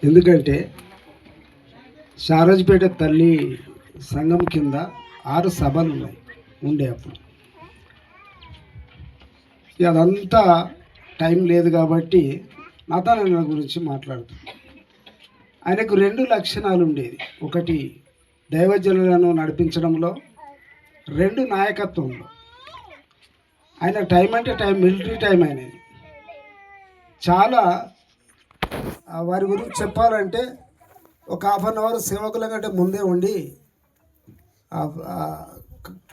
ఎందుకంటే షారోజ్పేట తల్లి సంఘం కింద 6 సభలు ఉండే అప్పుడు. అదంతా టైం లేదు కాబట్టి నాతానన్న గురించి మాట్లాడుతాం. ఆయనకు 2 లక్షణాలు ఉండేది. ఒకటి దైవజనులను నడిపించడంలో, 2 నాయకత్వంలో. ఆయన టైం అంటే టైం, మిలిటరీ టైం అయినది. చాలా వారి గురించి చెప్పాలంటే ఒక ½ అవర్ సేవకుల కంటే ముందే ఉండి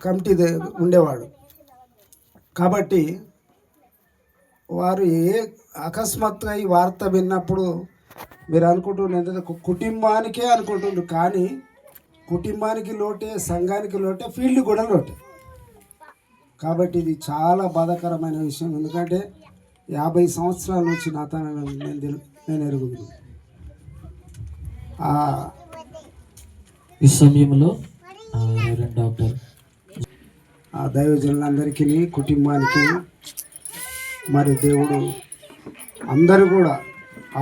కమిటీ ఉండేవాడు. కాబట్టి వారు అకస్మాత్తుగా ఈ వార్త విన్నప్పుడు మీరు అనుకుంటున్నారు కుటుంబానికే అనుకుంటున్నారు, కానీ కుటుంబానికి లోటే, సంఘానికి లోటే, ఫీల్డ్ కూడా లోటే. కాబట్టి ఇది చాలా బాధాకరమైన విషయం. ఎందుకంటే 50 సంవత్సరాల నుంచి నేను ఎరుగుతుంది. ఈ సమయంలో డాక్టర్ దైవజనులందరికీ, కుటుంబానికి మరి దేవుడు అందరూ కూడా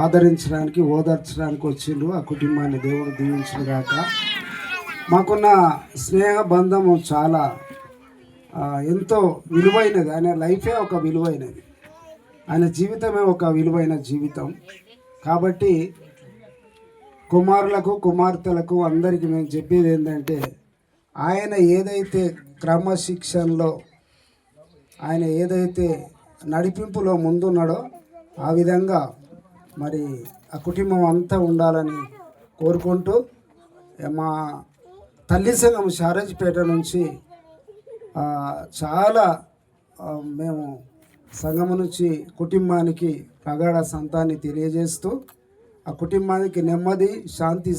ఆదరించడానికి, ఓదార్చడానికి వచ్చిండ్రు. ఆ కుటుంబాన్ని దేవుడు దీవించిన గాక. మాకున్న స్నేహ బంధము చాలా ఎంతో విలువైనది. ఆయన లైఫే ఒక విలువైనది, ఆయన జీవితమే ఒక విలువైన జీవితం. కాబట్టి కుమారులకు, కుమార్తెలకు అందరికీ మేము చెప్పేది ఏంటంటే, ఆయన ఏదైతే క్రమశిక్షణలో, ఆయన ఏదైతే నడిపింపులో ముందున్నాడో ఆ విధంగా మరి ఆ కుటుంబం అంతా ఉండాలని కోరుకుంటూ, మా తల్లి సంఘం షారోజ్పేట నుంచి చాలా మేము సంఘము నుంచి కుటుంబానికి ప్రగాఢ సంతాన్ని తెలియజేస్తూ, ఆ కుటుంబానికి నెమ్మది, శాంతి,